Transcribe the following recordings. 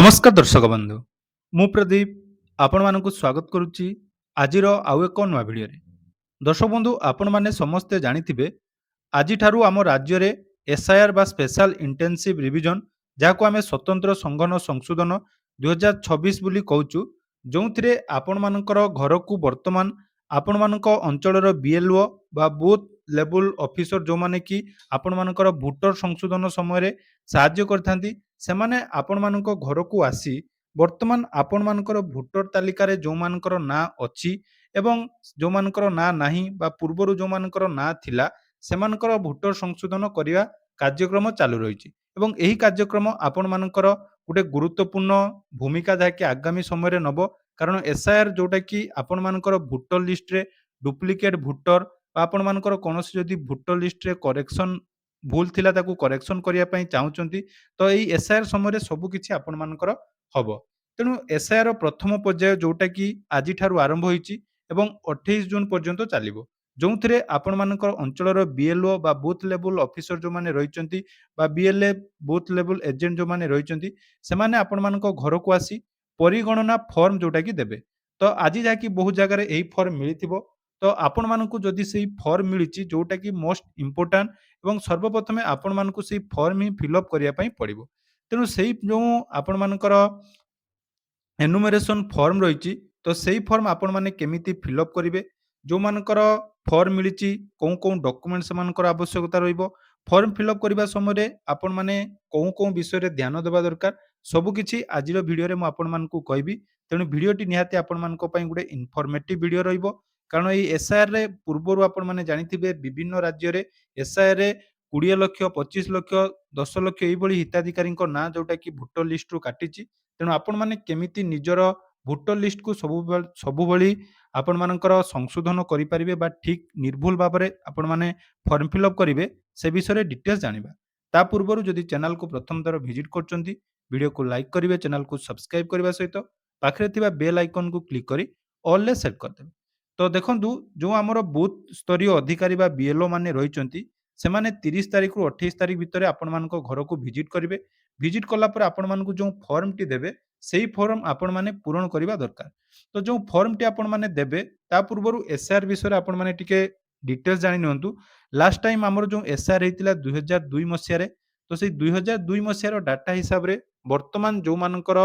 ନମସ୍କାର ଦର୍ଶକ ବନ୍ଧୁ, ମୁଁ ପ୍ରଦୀପ ଆପଣମାନଙ୍କୁ ସ୍ୱାଗତ କରୁଛି ଆଜିର ଆଉ ଏକ ନୂଆ ଭିଡ଼ିଓରେ। ଦର୍ଶକ ବନ୍ଧୁ, ଆପଣମାନେ ସମସ୍ତେ ଜାଣିଥିବେ ଆଜିଠାରୁ ଆମ ରାଜ୍ୟରେ ଏସ୍ଆଇଆର୍ ବା ସ୍ପେଶାଲ ଇଣ୍ଟେନ୍ସିଭ୍ ରିଭିଜନ, ଯାହାକୁ ଆମେ ସ୍ୱତନ୍ତ୍ର ସଂଘନ ସଂଶୋଧନ 2026 ବୋଲି କହୁଛୁ, ଯେଉଁଥିରେ ଆପଣମାନଙ୍କର ଘରକୁ ବର୍ତ୍ତମାନ ଆପଣମାନଙ୍କ ଅଞ୍ଚଳର ବିଏଲ୍ଓ ବା ବୁଥ୍ ଲେବୁଲ ଅଫିସର ଯେଉଁମାନେ କି ଆପଣମାନଙ୍କର ଭୋଟର ସଂଶୋଧନ ସମୟରେ ସାହାଯ୍ୟ କରିଥାନ୍ତି, ସେମାନେ ଆପଣମାନଙ୍କ ଘରକୁ ଆସି ବର୍ତ୍ତମାନ ଆପଣମାନଙ୍କର ଭୋଟର ତାଲିକାରେ ଯେଉଁମାନଙ୍କର ନାଁ ଅଛି ଏବଂ ଯେଉଁମାନଙ୍କର ନାଁ ନାହିଁ ବା ପୂର୍ବରୁ ଯେଉଁମାନଙ୍କର ନାଁ ଥିଲା ସେମାନଙ୍କର ଭୋଟର ସଂଶୋଧନ କରିବା କାର୍ଯ୍ୟକ୍ରମ ଚାଲୁ ରହିଛି ଏବଂ ଏହି କାର୍ଯ୍ୟକ୍ରମ ଆପଣମାନଙ୍କର ଗୋଟେ ଗୁରୁତ୍ୱପୂର୍ଣ୍ଣ ଭୂମିକା ଯାହାକି ଆଗାମୀ ସମୟରେ ନେବ। କାରଣ ଏସ୍ଆଇଆର୍ ଯେଉଁଟାକି ଆପଣମାନଙ୍କର ଭୋଟର ଲିଷ୍ଟରେ ଡୁପ୍ଲିକେଟ୍ ଭୋଟର ବା ଆପଣମାନଙ୍କର କୌଣସି ଯଦି ଭୋଟର ଲିଷ୍ଟରେ କରେକ୍ସନ୍ ଭୁଲ ଥିଲା ତାକୁ କରେକ୍ସନ୍ କରିବା ପାଇଁ ଚାହୁଁଛନ୍ତି, ତ ଏଇ ଏସ୍ଆଇଆର୍ ସମୟରେ ସବୁକିଛି ଆପଣମାନଙ୍କର ହବ। ତେଣୁ ଏସ୍ଆଇଆର୍‌ର ପ୍ରଥମ ପର୍ଯ୍ୟାୟ ଯେଉଁଟାକି ଆଜିଠାରୁ ଆରମ୍ଭ ହୋଇଛି ଏବଂ 28 ଜୁନ୍ ପର୍ଯ୍ୟନ୍ତ ଚାଲିବ। ଯେଉଁଥିରେ ଆପଣମାନଙ୍କର ଅଞ୍ଚଳର ବିଏଲ୍ଓ ବା ବୁଥ୍ ଲେବୁଲ୍ ଅଫିସର ଯେଉଁମାନେ ରହିଛନ୍ତି ବା ବିଏଲ୍ଏ ବୁଥ୍ ଲେବୁଲ୍ ଏଜେଣ୍ଟ ଯେଉଁମାନେ ରହିଛନ୍ତି, ସେମାନେ ଆପଣମାନଙ୍କ ଘରକୁ ଆସି ପରିଗଣନା ଫର୍ମ ଯେଉଁଟାକି ଦେବେ। ତ ଆଜି ଯାହାକି ବହୁ ଜାଗାରେ ଏହି ଫର୍ମ ମିଳିଥିବ। ତ ଆପଣମାନଙ୍କୁ ଯଦି ସେଇ ଫର୍ମ ମିଳିଛି ଯେଉଁଟାକି ମୋଷ୍ଟ ଇମ୍ପୋର୍ଟାଣ୍ଟ ଏବଂ ସର୍ବପ୍ରଥମେ ଆପଣମାନଙ୍କୁ ସେଇ ଫର୍ମ ହିଁ ଫିଲ୍ଅପ୍ କରିବା ପାଇଁ ପଡ଼ିବ। ତେଣୁ ସେଇ ଯେଉଁ ଆପଣମାନଙ୍କର ଏନୁମେରେସନ୍ ଫର୍ମ ରହିଛି, ତ ସେଇ ଫର୍ମ ଆପଣମାନେ କେମିତି ଫିଲ୍ଅପ୍ କରିବେ, ଯେଉଁମାନଙ୍କର ଫର୍ମ ମିଳିଛି କେଉଁ ଡକୁମେଣ୍ଟ ସେମାନଙ୍କର ଆବଶ୍ୟକତା ରହିବ, ଫର୍ମ ଫିଲ୍ଅପ୍ କରିବା ସମୟରେ ଆପଣମାନେ କେଉଁ ବିଷୟରେ ଧ୍ୟାନ ଦେବା ଦରକାର, ସବୁକିଛି ଆଜିର ଭିଡ଼ିଓରେ ମୁଁ ଆପଣମାନଙ୍କୁ କହିବି। ତେଣୁ ଭିଡ଼ିଓଟି ନିହାତି ଆପଣମାନଙ୍କ ପାଇଁ ଗୋଟେ ଇନଫର୍ମେଟିଭ୍ ଭିଡ଼ିଓ ରହିବ। କାରଣ ଏଇ ଏସ୍ଆଇଆର୍‌ରେ ପୂର୍ବରୁ ଆପଣମାନେ ଜାଣିଥିବେ ବିଭିନ୍ନ ରାଜ୍ୟରେ ଏସ୍ଆଇଆର୍‌ରେ 20 ଲକ୍ଷ, 25 ଲକ୍ଷ, 10 ଲକ୍ଷ ଏଇଭଳି ହିତାଧିକାରୀଙ୍କ ନାଁ ଯେଉଁଟାକି ଭୋଟର ଲିଷ୍ଟରୁ କାଟିଛି। ତେଣୁ ଆପଣମାନେ କେମିତି ନିଜର ଭୋଟର ଲିଷ୍ଟକୁ ସବୁଭଳି ଆପଣମାନଙ୍କର ସଂଶୋଧନ କରିପାରିବେ ବା ଠିକ୍ ନିର୍ଭୁଲ ଭାବରେ ଆପଣମାନେ ଫର୍ମ ଫିଲ୍ଅପ୍ କରିବେ, ସେ ବିଷୟରେ ଡିଟେଲ୍ସ ଜାଣିବା। ତା ପୂର୍ବରୁ ଯଦି ଚ୍ୟାନେଲକୁ ପ୍ରଥମ ଥର ଭିଜିଟ୍ କରୁଛନ୍ତି, ଭିଡ଼ିଓକୁ ଲାଇକ୍ କରିବେ, ଚ୍ୟାନେଲକୁ ସବସ୍କ୍ରାଇବ୍ କରିବା ସହିତ ପାଖରେ ଥିବା ବେଲ୍ ଆଇକନ୍‌କୁ କ୍ଲିକ୍ କରି ଅଲ୍‌ରେ ସେଟ୍ କରିଦେବେ। ତ ଦେଖନ୍ତୁ, ଯେଉଁ ଆମର ବୁଥ୍ ସ୍ତରୀୟ ଅଧିକାରୀ ବା ବିଏଲ୍ଓ ମାନେ ରହିଛନ୍ତି, ସେମାନେ 30 ତାରିଖରୁ 28 ତାରିଖ ଭିତରେ ଆପଣମାନଙ୍କ ଘରକୁ ଭିଜିଟ୍ କରିବେ। ଭିଜିଟ୍ କଲା ପରେ ଆପଣମାନଙ୍କୁ ଯେଉଁ ଫର୍ମଟି ଦେବେ, ସେଇ ଫର୍ମ ଆପଣମାନେ ପୂରଣ କରିବା ଦରକାର। ତ ଯେଉଁ ଫର୍ମଟି ଆପଣମାନେ ଦେବେ, ତା ପୂର୍ବରୁ ଏସ୍ଆଇଆର୍ ବିଷୟରେ ଆପଣମାନେ ଟିକେ ଡିଟେଲ୍ସ ଜାଣି ନିଅନ୍ତୁ। ଲାଷ୍ଟ ଟାଇମ୍ ଆମର ଯେଉଁ ଏସ୍ଆଇଆର୍ ହେଇଥିଲା 2002 ମସିହାରେ, ତ ସେଇ 2002 ମସିହାର ଡାଟା ହିସାବରେ ବର୍ତ୍ତମାନ ଯେଉଁମାନଙ୍କର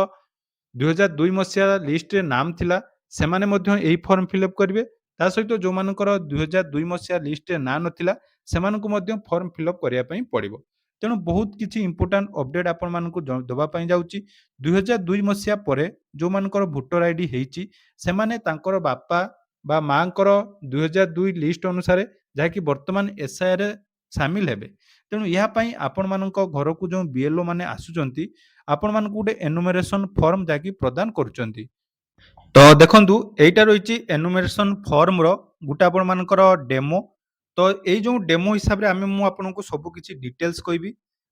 2002 ମସିହା ଲିଷ୍ଟରେ ନାମ ଥିଲା, ସେମାନେ ମଧ୍ୟ ଏହି ଫର୍ମ ଫିଲ୍ଅପ୍ କରିବେ। ତା ସହିତ ଯେଉଁମାନଙ୍କର 2002 ମସିହା ଲିଷ୍ଟରେ ନାଁ ନଥିଲା, ସେମାନଙ୍କୁ ମଧ୍ୟ ଫର୍ମ ଫିଲ୍ଅପ୍ କରିବା ପାଇଁ ପଡ଼ିବ। ତେଣୁ ବହୁତ କିଛି ଇମ୍ପୋର୍ଟାଣ୍ଟ ଅପଡେଟ୍ ଆପଣମାନଙ୍କୁ ଦେବା ପାଇଁ ଯାଉଛି। 2002 ମସିହା ପରେ ଯେଉଁମାନଙ୍କର ଭୋଟର ଆଇଡି ହେଇଛି, ସେମାନେ ତାଙ୍କର ବାପା ବା ମାଆଙ୍କର 2002 ଲିଷ୍ଟ ଅନୁସାରେ ଯାହାକି ବର୍ତ୍ତମାନ ଏସ୍ଆଇଆର୍‌ରେ ସାମିଲ ହେବେ। ତେଣୁ ଏହା ପାଇଁ ଆପଣମାନଙ୍କ ଘରକୁ ଯେଉଁ ବିଏଲ୍ଓ ମାନେ ଆସୁଛନ୍ତି, ଆପଣମାନଙ୍କୁ ଗୋଟେ ଏନୁମେରେସନ୍ ଫର୍ମ ଯାହାକି ପ୍ରଦାନ କରୁଛନ୍ତି। ତ ଦେଖନ୍ତୁ, ଏଇଟା ରହିଛି ଏନୁମେରେସନ୍ ଫର୍ମର ଗୋଟେ ଆପଣମାନଙ୍କର ଡେମୋ। ତ ଏଇ ଯେଉଁ ଡେମୋ ହିସାବରେ ମୁଁ ଆପଣଙ୍କୁ ସବୁକିଛି ଡିଟେଲ୍ସ କହିବି।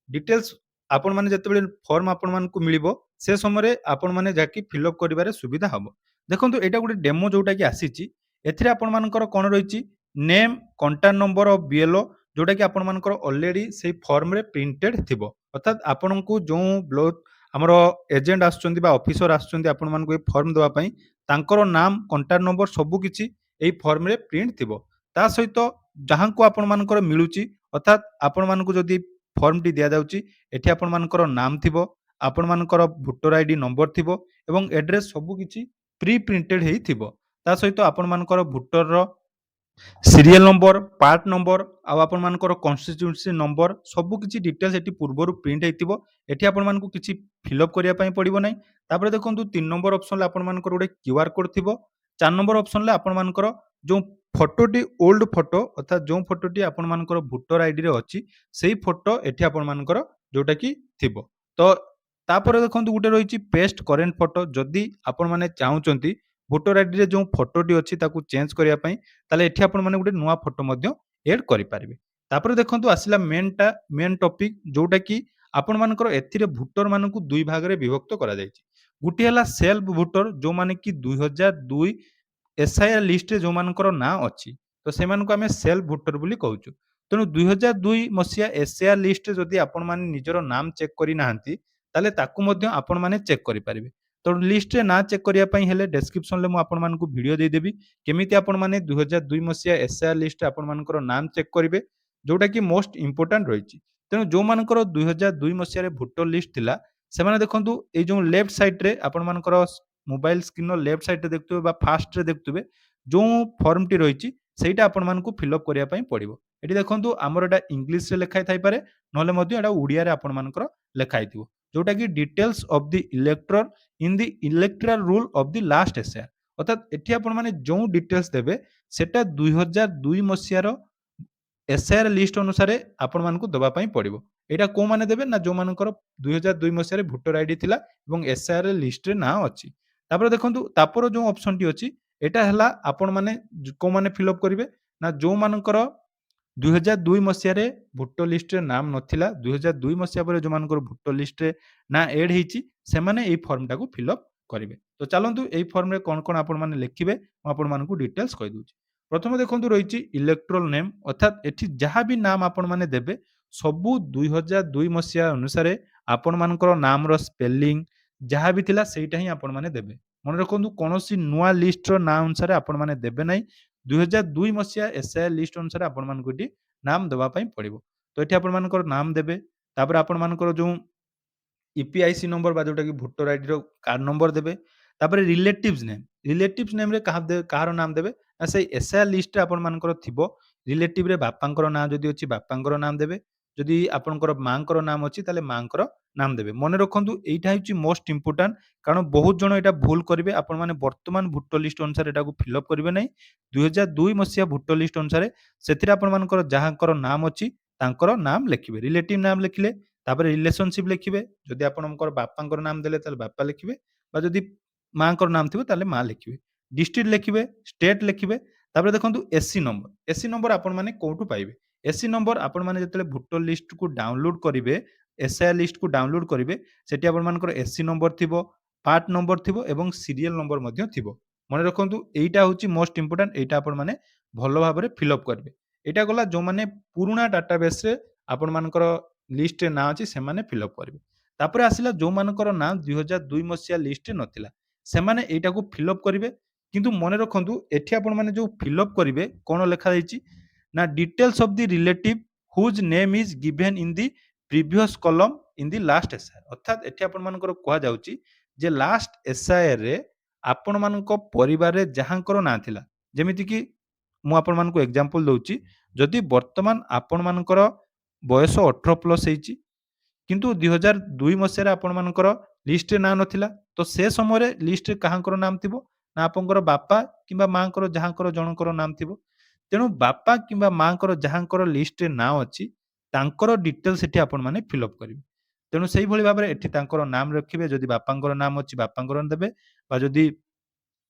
ଡିଟେଲ୍ସ ଆପଣମାନେ ଯେତେବେଳେ ଫର୍ମ ଆପଣମାନଙ୍କୁ ମିଳିବ, ସେ ସମୟରେ ଆପଣମାନେ ଯାହାକି ଫିଲ୍ଅପ୍ କରିବାରେ ସୁବିଧା ହେବ। ଦେଖନ୍ତୁ, ଏଇଟା ଗୋଟେ ଡେମୋ ଯେଉଁଟାକି ଆସିଛି। ଏଥିରେ ଆପଣମାନଙ୍କର କ'ଣ ରହିଛି, name, contact number of BLO, ଯେଉଁଟାକି ଆପଣମାନଙ୍କର ଅଲରେଡ଼ି ସେଇ ଫର୍ମରେ ପ୍ରିଣ୍ଟେଡ୍ ଥିବ। ଅର୍ଥାତ୍ ଆପଣଙ୍କୁ ଯେଉଁ ଆମର ଏଜେଣ୍ଟ ଆସୁଛନ୍ତି ବା ଅଫିସର ଆସୁଛନ୍ତି ଆପଣମାନଙ୍କୁ ଏ ଫର୍ମ ଦେବା ପାଇଁ, ତାଙ୍କର ନାମ, କଣ୍ଟାକ୍ଟ ନମ୍ବର ସବୁକିଛି ଏଇ ଫର୍ମରେ ପ୍ରିଣ୍ଟ ଥିବ। ତା ସହିତ ଯାହାଙ୍କୁ ଆପଣମାନଙ୍କର ମିଳୁଛି, ଅର୍ଥାତ୍ ଆପଣମାନଙ୍କୁ ଯଦି ଫର୍ମଟି ଦିଆଯାଉଛି, ଏଠି ଆପଣମାନଙ୍କର ନାମ ଥିବ, ଆପଣମାନଙ୍କର ଭୋଟର ଆଇଡି ନମ୍ବର ଥିବ ଏବଂ ଏଡ୍ରେସ୍ ସବୁକିଛି ପ୍ରି ପ୍ରିଣ୍ଟେଡ୍ ହେଇଥିବ। ତା ସହିତ ଆପଣମାନଙ୍କର ଭୋଟରର ସିରିଏଲ୍ ନମ୍ବର, ପାର୍ଟ ନମ୍ବର ଆଉ ଆପଣମାନଙ୍କର କନଷ୍ଟିଚ୍ୟୁଏନ୍ସି ନମ୍ବର ସବୁକିଛି ଡିଟେଲ୍ସ ଏଠି ପୂର୍ବରୁ ପ୍ରିଣ୍ଟ ହେଇଥିବ। ଏଠି ଆପଣମାନଙ୍କୁ କିଛି ଫିଲ୍ଅପ୍ କରିବା ପାଇଁ ପଡ଼ିବ ନାହିଁ। ତାପରେ ଦେଖନ୍ତୁ, 3 ନମ୍ବର ଅପସନ୍‌ରେ ଆପଣମାନଙ୍କର ଗୋଟେ କ୍ୟୁଆର୍ କୋଡ୍ ଥିବ। 4 ନମ୍ବର ଅପସନ୍‌ରେ ଆପଣମାନଙ୍କର ଯେଉଁ ଫଟୋଟି ଓଲ୍ଡ ଫଟୋ, ଅର୍ଥାତ୍ ଯେଉଁ ଫଟୋଟି ଆପଣମାନଙ୍କର ଭୋଟର ଆଇଡିରେ ଅଛି, ସେଇ ଫଟୋ ଏଠି ଆପଣମାନଙ୍କର ଯେଉଁଟାକି ଥିବ। ତ ତାପରେ ଦେଖନ୍ତୁ, ଗୋଟେ ରହିଛି ପେଷ୍ଟ କରେଣ୍ଟ ଫଟୋ। ଯଦି ଆପଣମାନେ ଚାହୁଁଛନ୍ତି ଭୋଟର ଆଇଡିରେ ଯେଉଁ ଫଟୋଟି ଅଛି ତାକୁ ଚେଞ୍ଜ କରିବା ପାଇଁ, ତାହେଲେ ଏଠି ଆପଣମାନେ ଗୋଟେ ନୂଆ ଫଟୋ ମଧ୍ୟ ଏଡ୍ କରିପାରିବେ। ତାପରେ ଦେଖନ୍ତୁ, ଆସିଲା ମେନ୍ ଟପିକ୍, ଯେଉଁଟାକି ଆପଣମାନଙ୍କର ଏଥିରେ ଭୋଟରମାନଙ୍କୁ ଦୁଇ ଭାଗରେ ବିଭକ୍ତ କରାଯାଇଛି। ଗୋଟିଏ ହେଲା ସେଲ୍ଫ ଭୋଟର, ଯେଉଁମାନେ କି 2002 ଏସ୍ଆଇଆର୍ ଲିଷ୍ଟରେ ଯେଉଁମାନଙ୍କର ନାଁ ଅଛି, ତ ସେମାନଙ୍କୁ ଆମେ ସେଲ୍ଫ ଭୋଟର ବୋଲି କହୁଛୁ। ତେଣୁ 2002 ମସିହା ଏସ୍ଆଇଆର୍ ଲିଷ୍ଟରେ ଯଦି ଆପଣମାନେ ନିଜର ନାମ ଚେକ୍ କରିନାହାନ୍ତି, ତାହେଲେ ତାକୁ ମଧ୍ୟ ଆପଣମାନେ ଚେକ୍ କରିପାରିବେ। ତ ଲିଷ୍ଟରେ ନାଁ ଚେକ୍ କରିବା ପାଇଁ ହେଲେ ଡେସ୍କ୍ରିପସନ୍‌ରେ ମୁଁ ଆପଣମାନଙ୍କୁ ଭିଡିଓ ଦେଇଦେବି। କେମିତି ଆପଣମାନେ 2002 ମସିହା ଏସ୍ଆଇଆର୍ ଲିଷ୍ଟରେ ଆପଣମାନଙ୍କର ନାମ ଚେକ୍ କରିବେ, ଯୋଉଟାକି ମୋଷ୍ଟ ଇମ୍ପୋର୍ଟାଣ୍ଟ ରହିଛି। ତେଣୁ ଯୋଉମାନଙ୍କର 2002 ମସିହାରେ ଭୋଟର ଲିଷ୍ଟ ଥିଲା, ସେମାନେ ଦେଖନ୍ତୁ ଏଇ ଯୋଉ ଲେଫ୍ଟ ସାଇଡ୍‌ରେ ଆପଣମାନଙ୍କର ମୋବାଇଲ୍ ସ୍କ୍ରିନ୍‌ର ଲେଫ୍ଟ ସାଇଡ୍‌ରେ ଦେଖୁଥିବେ ବା ଫାର୍ଷ୍ଟରେ ଦେଖୁଥିବେ, ଯୋଉ ଫର୍ମଟି ରହିଛି ସେଇଟା ଆପଣମାନଙ୍କୁ ଫିଲ୍ଅପ୍ କରିବା ପାଇଁ ପଡ଼ିବ। ଏଠି ଦେଖନ୍ତୁ ଆମର ଏଇଟା ଇଂଲିଶରେ ଲେଖା ଥାଇପାରେ, ନହେଲେ ମଧ୍ୟ ଏଇଟା ଓଡ଼ିଆରେ ଆପଣମାନଙ୍କର ଲେଖା ହେଇଥିବ। ଯୋଉଟାକି details of the elector in the electoral roll of the last SIR. ଅର୍ଥାତ୍ ଏଠି ଆପଣମାନେ ଯୋଉ ଡିଟେଲ୍ସ ଦେବେ ସେଟା 2002 ମସିହାର ଏସ୍ଆଇଆର୍ ଲିଷ୍ଟ ଅନୁସାରେ ଆପଣମାନଙ୍କୁ ଦେବା ପାଇଁ ପଡ଼ିବ। ଏଇଟା କୋଉମାନେ ଦେବେ ନା ଯୋଉମାନଙ୍କର 2002 ମସିହାରେ ଭୋଟର ଆଇଡି ଥିଲା ଏବଂ ଏସ୍ଆଇଆର୍ ଲିଷ୍ଟରେ ନାଁ ଅଛି। ତାପରେ ଦେଖନ୍ତୁ ତାପର ଯୋଉ ଅପସନଟି ଅଛି ଏଟା ହେଲା ଆପଣମାନେ କୋଉମାନେ ଫିଲ୍ଅପ୍ କରିବେ ନା ଯୋଉମାନଙ୍କର 2002 ମସିହାରେ ଭୋଟର ଲିଷ୍ଟରେ ନାମ ନଥିଲା, 2002 ମସିହା ପରେ ଯୋଉମାନଙ୍କର ଭୋଟର ଲିଷ୍ଟରେ ନାଁ ଏଡ୍ ହେଇଛି ସେମାନେ ଏଇ ଫର୍ମଟାକୁ ଫିଲ୍ଅପ୍ କରିବେ। ତ ଚାଲନ୍ତୁ ଏଇ ଫର୍ମରେ କଣ କଣ ଆପଣମାନେ ଲେଖିବେ ମୁଁ ଆପଣମାନଙ୍କୁ ଡିଟେଲ୍ସ କହିଦଉଛି। ପ୍ରଥମେ ଦେଖନ୍ତୁ ରହିଛି ଇଲେକ୍ଟ୍ରାଲ୍ ନେମ୍, ଅର୍ଥାତ୍ ଏଠି ଯାହା ବି ନାମ ଆପଣମାନେ ଦେବେ ସବୁ 2002 ମସିହା ଅନୁସାରେ ଆପଣମାନଙ୍କର ନାମର ସ୍ପେଲିଂ ଯାହା ବି ଥିଲା ସେଇଟା ହିଁ ଆପଣମାନେ ଦେବେ। ମନେ ରଖନ୍ତୁ କୌଣସି ନୂଆ ଲିଷ୍ଟର ନାଁ ଅନୁସାରେ ଆପଣମାନେ ଦେବେ ନାହିଁ। 2002 ମସିହା ଏସ୍ଆଇଆର୍ ଲିଷ୍ଟ ଅନୁସାରେ ଆପଣମାନଙ୍କୁ ଏଠି ନାମ ଦେବା ପାଇଁ ପଡ଼ିବ। ତ ଏଠି ଆପଣମାନଙ୍କର ନାମ ଦେବେ। ତାପରେ ଆପଣମାନଙ୍କର ଯୋଉ ଇପିଆଇସି ନମ୍ବର ବା ଯୋଉଟାକି ଭୋଟର ଆଇଡିର କାର୍ଡ ନମ୍ବର ଦେବେ। ତାପରେ ରିଲେଟିଭ୍ସ ନେମ୍, ରିଲେଟିଭ୍ସ ନେମ୍‌ରେ କାହାର ନାମ ଦେବେ ନା ସେଇ ଏସ୍ଆଇଆର୍ ଲିଷ୍ଟରେ ଆପଣମାନଙ୍କର ଥିବ। ରିଲେଟିଭ୍‌ରେ ବାପାଙ୍କର ନାଁ ଯଦି ଅଛି ବାପାଙ୍କର ନାମ ଦେବେ। ଯଦି ଆପଣଙ୍କର ମାଆଙ୍କର ନାମ ଅଛି ତାହେଲେ ମାଆଙ୍କର ନାମ ଦେବେ। ମନେ ରଖନ୍ତୁ ଏଇଟା ହେଉଛି ମୋଷ୍ଟ ଇମ୍ପୋର୍ଟାଣ୍ଟ, କାରଣ ବହୁତ ଜଣ ଏଇଟା ଭୁଲ କରିବେ। ଆପଣମାନେ ବର୍ତ୍ତମାନ ଭୋଟର ଲିଷ୍ଟ ଅନୁସାରେ ଏଟାକୁ ଫିଲ୍ଅପ୍ କରିବେ ନାହିଁ। 2002 ମସିହା ଭୋଟର ଲିଷ୍ଟ ଅନୁସାରେ ସେଥିରେ ଆପଣମାନଙ୍କର ଯାହାଙ୍କର ନାମ ଅଛି ତାଙ୍କର ନାମ ଲେଖିବେ। ରିଲେଟିଭ୍ ନାମ ଲେଖିଲେ, ତାପରେ ରିଲେସନସିପ୍ ଲେଖିବେ। ଯଦି ଆପଣଙ୍କର ବାପାଙ୍କର ନାମ ଦେଲେ ତାହେଲେ ବାପା ଲେଖିବେ, ବା ଯଦି ମାଆଙ୍କର ନାମ ଥିବ ତାହେଲେ ମା ଲେଖିବେ। ଡିଷ୍ଟ୍ରିକ୍ଟ ଲେଖିବେ, ଷ୍ଟେଟ୍ ଲେଖିବେ। ତାପରେ ଦେଖନ୍ତୁ ଏସ୍‌ସି ନମ୍ବର, ଏସ୍‌ସି ନମ୍ବର ଆପଣମାନେ କୋଉଠୁ ପାଇବେ? ଏସ୍‌ସି ନମ୍ବର ଆପଣମାନେ ଯେତେବେଳେ ଭୋଟର ଲିଷ୍ଟକୁ ଡାଉନଲୋଡ୍ କରିବେ, ଏସ୍ଆଇଆର୍ ଲିଷ୍ଟକୁ ଡାଉନଲୋଡ୍ କରିବେ, ସେଠି ଆପଣମାନଙ୍କର ଏସ୍‌ସି ନମ୍ବର ଥିବ, ପାର୍ଟ ନମ୍ବର ଥିବ ଏବଂ ସିରିଏଲ୍ ନମ୍ବର ମଧ୍ୟ ଥିବ। ମନେ ରଖନ୍ତୁ ଏଇଟା ହେଉଛି ମୋଷ୍ଟ ଇମ୍ପୋର୍ଟାଣ୍ଟ। ଏଇଟା ଆପଣମାନେ ଭଲ ଭାବରେ ଫିଲ୍ଅପ୍ କରିବେ। ଏଇଟା ଗଲା ଯୋଉମାନେ ପୁରୁଣା ଡାଟାବେସ୍‌ରେ ଆପଣମାନଙ୍କର ଲିଷ୍ଟରେ ନାଁ ଅଛି ସେମାନେ ଫିଲ୍ଅପ୍ କରିବେ। ତାପରେ ଆସିଲା ଯୋଉମାନଙ୍କର ନାଁ 2002 ମସିହା ଲିଷ୍ଟରେ ନଥିଲା, ସେମାନେ ଏଇଟାକୁ ଫିଲ୍ଅପ୍ କରିବେ। କିନ୍ତୁ ମନେ ରଖନ୍ତୁ ଏଠି ଆପଣମାନେ ଯୋଉ ଫିଲ୍ଅପ୍ କରିବେ କଣ ଲେଖାଯାଇଛି ନା details of the relative whose name is given in the previous column in the last SIR. ଅର୍ଥାତ୍ ଏଠି ଆପଣମାନଙ୍କର କୁହାଯାଉଛି ଯେ ଲାଷ୍ଟ ଏସ୍ଆଇଆର୍‌ରେ ଆପଣମାନଙ୍କ ପରିବାରରେ ଯାହାଙ୍କର ନାଁ ଥିଲା, ଯେମିତିକି ମୁଁ ଆପଣମାନଙ୍କୁ ଏକ୍ସାମ୍ପଲ୍ ଦଉଛି, ଯଦି ବର୍ତ୍ତମାନ ଆପଣମାନଙ୍କର ବୟସ 18+ ହେଇଛି କିନ୍ତୁ 2002 ମସିହାରେ ଆପଣମାନଙ୍କର ଲିଷ୍ଟରେ ନାଁ ନଥିଲା, ତ ସେ ସମୟରେ ଲିଷ୍ଟରେ କାହାଙ୍କର ନାମ ଥିବ ନା ଆପଣଙ୍କର ବାପା କିମ୍ବା ମାଆଙ୍କର ଯାହାଙ୍କର ଜଣଙ୍କର ନାମ ଥିବ। ତେଣୁ ବାପା କିମ୍ବା ମାଆଙ୍କର ଯାହାଙ୍କର ଲିଷ୍ଟରେ ନାଁ ଅଛି ତାଙ୍କର ଡିଟେଲ୍ସ ଏଠି ଆପଣମାନେ ଫିଲ୍ଅପ୍ କରିବେ। ତେଣୁ ସେଇଭଳି ଭାବରେ ଏଠି ତାଙ୍କର ନାମ ରଖିବେ। ଯଦି ବାପାଙ୍କର ନାମ ଅଛି ବାପାଙ୍କର ଦେବେ, ବା ଯଦି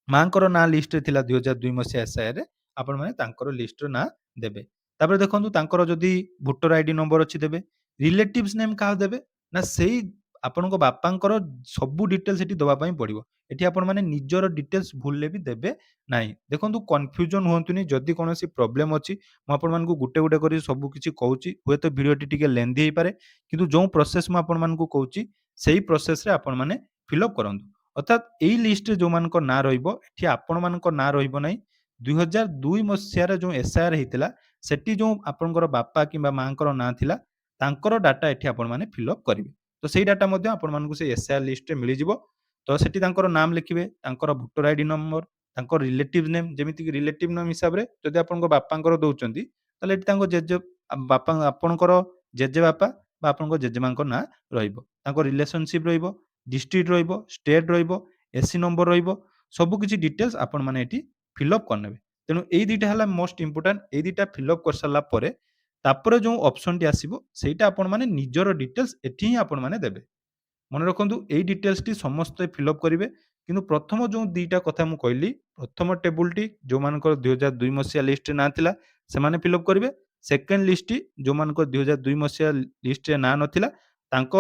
ମାଆଙ୍କର ନାଁ ଲିଷ୍ଟରେ ଥିଲା 2002 ମସିହା ଏସ୍ଆଇଆର୍‌ରେ ଆପଣମାନେ ତାଙ୍କର ଲିଷ୍ଟର ନାଁ ଦେବେ। ତାପରେ ଦେଖନ୍ତୁ ତାଙ୍କର ଯଦି ଭୋଟର ଆଇଡି ନମ୍ବର ଅଛି ଦେବେ। ରିଲେଟିଭ୍ସ ନେମ୍ କାହାକୁ ଦେବେ ନା ସେଇ ଆପଣଙ୍କ ବାପାଙ୍କର ସବୁ ଡିଟେଲ୍ସ ଏଠି ଦେବା ପାଇଁ ପଡ଼ିବ। ଏଠି ଆପଣମାନେ ନିଜର ଡିଟେଲ୍ସ ଭୁଲରେ ବି ଦେବେ ନାହିଁ। ଦେଖନ୍ତୁ କନଫ୍ୟୁଜନ୍ ହୁଅନ୍ତୁନି। ଯଦି କୌଣସି ପ୍ରୋବ୍ଲେମ୍ ଅଛି ମୁଁ ଆପଣମାନଙ୍କୁ ଗୋଟେ ଗୋଟେ କରି ସବୁ କିଛି କହୁଛି। ହୁଏତ ଭିଡ଼ିଓଟି ଟିକେ ଲେନ୍ଦି ହେଇପାରେ, କିନ୍ତୁ ଯୋଉ ପ୍ରୋସେସ୍ ମୁଁ ଆପଣମାନଙ୍କୁ କହୁଛି ସେଇ ପ୍ରୋସେସ୍‌ରେ ଆପଣମାନେ ଫିଲ୍ଅପ୍ କରନ୍ତୁ। ଅର୍ଥାତ୍ ଏଇ ଲିଷ୍ଟରେ ଯୋଉମାନଙ୍କ ନାଁ ରହିବ ଏଠି ଆପଣମାନଙ୍କ ନାଁ ରହିବ ନାହିଁ। 2002 ମସିହାରେ ଯୋଉ ଏସ୍ଆଇଆର୍ ହେଇଥିଲା ସେଠି ଯୋଉ ଆପଣଙ୍କର ବାପା କିମ୍ବା ମାଆଙ୍କର ନାଁ ଥିଲା ତାଙ୍କର ଡାଟା ଏଠି ଆପଣମାନେ ଫିଲ୍ଅପ୍ କରିବେ। ତ ସେଇ ଡାଟା ମଧ୍ୟ ଆପଣମାନଙ୍କୁ ସେଇ ଏସ୍ଆଇଆର୍ ଲିଷ୍ଟରେ ମିଳିଯିବ। ତ ସେଠି ତାଙ୍କର ନାମ ଲେଖିବେ, ତାଙ୍କର ଭୋଟର ଆଇଡି ନମ୍ବର, ତାଙ୍କ ରିଲେଟିଭ୍ ନେମ୍, ଯେମିତିକି ରିଲେଟିଭ୍ ନେମ୍ ହିସାବରେ ଯଦି ଆପଣଙ୍କ ବାପାଙ୍କର ଦଉଛନ୍ତି ତାହେଲେ ଏଠି ତାଙ୍କ ବାପା ଆପଣଙ୍କର ଜେଜେବାପା ବା ଆପଣଙ୍କ ଜେଜେମାଙ୍କ ନାଁ ରହିବ। ତାଙ୍କ ରିଲେସନସିପ୍ ରହିବ, ଡିଷ୍ଟ୍ରିକ୍ଟ ରହିବ, ଷ୍ଟେଟ୍ ରହିବ, ଏସ୍‌ସି ନମ୍ବର ରହିବ। ସବୁକିଛି ଡିଟେଲ୍ସ ଆପଣମାନେ ଏଠି ଫିଲ୍ଅପ୍ କରିନେବେ। ତେଣୁ ଏଇ ଦୁଇଟା ହେଲା ମୋଷ୍ଟ ଇମ୍ପୋର୍ଟାଣ୍ଟ। ଏଇ ଦୁଇଟା ଫିଲ୍ଅପ୍ କରିସାରିଲା ପରେ ତାପରେ ଯୋଉ ଅପସନଟି ଆସିବ ସେଇଟା ଆପଣମାନେ ନିଜର ଡିଟେଲ୍ସ ଏଠି ହିଁ ଆପଣମାନେ ଦେବେ। ମନେ ରଖନ୍ତୁ ଏଇ ଡିଟେଲ୍ସଟି ସମସ୍ତେ ଫିଲ୍ଅପ୍ କରିବେ। କିନ୍ତୁ ପ୍ରଥମ ଯୋଉ 2ଟା କଥା ମୁଁ କହିଲି, ପ୍ରଥମ ଟେବୁଲଟି ଯୋଉମାନଙ୍କର 2002 ମସିହା ଲିଷ୍ଟରେ ନାଁ ଥିଲା ସେମାନେ ଫିଲ୍ଅପ୍ କରିବେ। ସେକେଣ୍ଡ ଲିଷ୍ଟଟି ଯୋଉମାନଙ୍କର 2002 ମସିହା ଲିଷ୍ଟରେ ନାଁ ନଥିଲା ତାଙ୍କ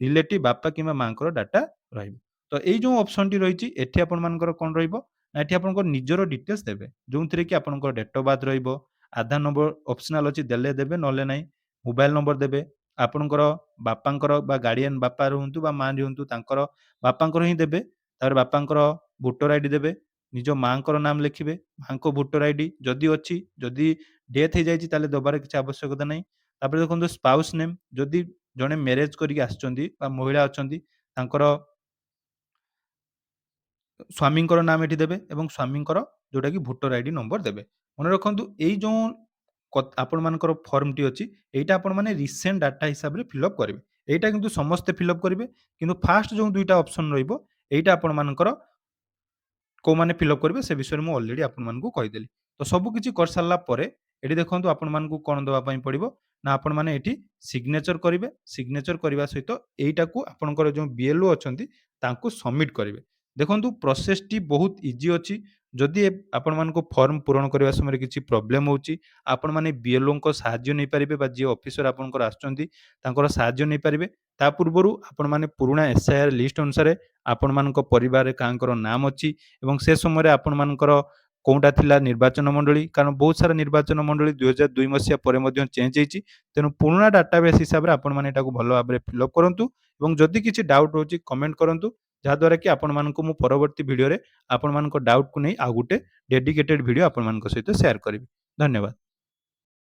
ରିଲେଟିଭ୍ ବାପା କିମ୍ବା ମାଆଙ୍କର ଡାଟା ରହିବ। ତ ଏଇ ଯୋଉ ଅପସନଟି ରହିଛି ଏଠି ଆପଣମାନଙ୍କର କଣ ରହିବ ନା ଏଠି ଆପଣଙ୍କର ନିଜର ଡିଟେଲ୍ସ ଦେବେ। ଯୋଉଥିରେ କି ଆପଣଙ୍କର ଡେଟ୍ ଅଫ୍ ବାର୍ଥ ରହିବ, ଆଧାର ନମ୍ବର ଅପସନାଲ୍ ଅଛି ଦେଲେ ଦେବେ ନହେଲେ ନାହିଁ, ମୋବାଇଲ୍ ନମ୍ବର ଦେବେ, ଆପଣଙ୍କର ବାପାଙ୍କର ବା ଗାର୍ଡିଆନ ବାପା ରୁହନ୍ତୁ ବା ମା ରୁହନ୍ତୁ ତାଙ୍କର ବାପାଙ୍କର ହିଁ ଦେବେ। ତାପରେ ବାପାଙ୍କର ଭୋଟର ଆଇଡି ଦେବେ। ନିଜ ମାଆଙ୍କର ନାମ ଲେଖିବେ। ମାଆଙ୍କ ଭୋଟର ଆଇଡି ଯଦି ଅଛି, ଯଦି ଡେଥ୍ ହେଇଯାଇଛି ତାହେଲେ ଦେବାର କିଛି ଆବଶ୍ୟକତା ନାହିଁ। ତାପରେ ଦେଖନ୍ତୁ ସ୍ପାଉସ୍ ନେମ୍, ଯଦି ଜଣେ ମ୍ୟାରେଜ୍ କରିକି ଆସିଛନ୍ତି ବା ମହିଳା ଅଛନ୍ତି ତାଙ୍କର ସ୍ୱାମୀଙ୍କର ନାମ ଏଠି ଦେବେ ଏବଂ ସ୍ୱାମୀଙ୍କର ଯୋଉଟାକି ଭୋଟର ଆଇଡି ନମ୍ବର ଦେବେ। ମନେ ରଖନ୍ତୁ ଏଇ ଯୋଉ ଆପଣମାନଙ୍କର ଫର୍ମଟି ଅଛି, ଏଇଟା ଆପଣମାନେ ରିସେଣ୍ଟ ଡାଟା ହିସାବରେ ଫିଲ୍ଅପ୍ କରିବେ। ଏଇଟା କିନ୍ତୁ ସମସ୍ତେ ଫିଲ୍ଅପ୍ କରିବେ। କିନ୍ତୁ ଫାର୍ଷ୍ଟ ଯୋଉ 2ଟା ଅପସନ୍ ରହିବ, ଏଇଟା ଆପଣମାନଙ୍କର କୋଉମାନେ ଫିଲ୍ଅପ୍ କରିବେ ସେ ବିଷୟରେ ମୁଁ ଅଲରେଡି ଆପଣମାନଙ୍କୁ କହିଦେଲି। ତ ସବୁ କିଛି କରିସାରିଲା ପରେ ଏଠି ଦେଖନ୍ତୁ ଆପଣମାନଙ୍କୁ କ'ଣ ଦେବା ପାଇଁ ପଡ଼ିବ ନା ଆପଣମାନେ ଏଠି ସିଗ୍ନେଚର କରିବେ। ସିଗ୍ନେଚର କରିବା ସହିତ ଏଇଟାକୁ ଆପଣଙ୍କର ଯୋଉ ବିଏଲ୍‌ଓ ଅଛନ୍ତି ତାଙ୍କୁ ସବମିଟ୍ କରିବେ। ଦେଖନ୍ତୁ ପ୍ରୋସେସଟି ବହୁତ ଇଜି ଅଛି। ଯଦି ଆପଣମାନଙ୍କୁ ଫର୍ମ ପୂରଣ କରିବା ସମୟରେ କିଛି ପ୍ରୋବ୍ଲେମ୍ ହଉଛି, ଆପଣମାନେ ବିଏଲ୍‌ଓଙ୍କ ସାହାଯ୍ୟ ନେଇପାରିବେ ବା ଯିଏ ଅଫିସର ଆପଣଙ୍କର ଆସୁଛନ୍ତି ତାଙ୍କର ସାହାଯ୍ୟ ନେଇପାରିବେ। ତା ପୂର୍ବରୁ ଆପଣମାନେ ପୁରୁଣା ଏସ୍ଆଇଆର୍ ଲିଷ୍ଟ ଅନୁସାରେ ଆପଣମାନଙ୍କ ପରିବାରରେ କାହାଙ୍କର ନାମ ଅଛି ଏବଂ ସେ ସମୟରେ ଆପଣମାନଙ୍କର କୋଉଟା ଥିଲା ନିର୍ବାଚନ ମଣ୍ଡଳୀ, କାରଣ ବହୁତ ସାରା ନିର୍ବାଚନ ମଣ୍ଡଳୀ 2002 ମସିହା ପରେ ମଧ୍ୟ ଚେଞ୍ଜ ହେଇଛି। ତେଣୁ ପୁରୁଣା ଡାଟାବେସ୍ ହିସାବରେ ଆପଣମାନେ ଏଟାକୁ ଭଲ ଭାବରେ ଫିଲ୍ଅପ୍ କରନ୍ତୁ ଏବଂ ଯଦି କିଛି ଡାଉଟ୍ ରହୁଛି କମେଣ୍ଟ କରନ୍ତୁ। ଯାହାଦ୍ୱାରା କି ଆପଣମାନଙ୍କୁ ମୁଁ ପରବର୍ତ୍ତୀ ଭିଡ଼ିଓରେ ଆପଣମାନଙ୍କ ଡାଉଟକୁ ନେଇ ଆଉ ଗୋଟେ ଡେଡିକେଟେଡ୍ ଭିଡ଼ିଓ ଆପଣମାନଙ୍କ ସହିତ ସେୟାର କରିବି। ଧନ୍ୟବାଦ।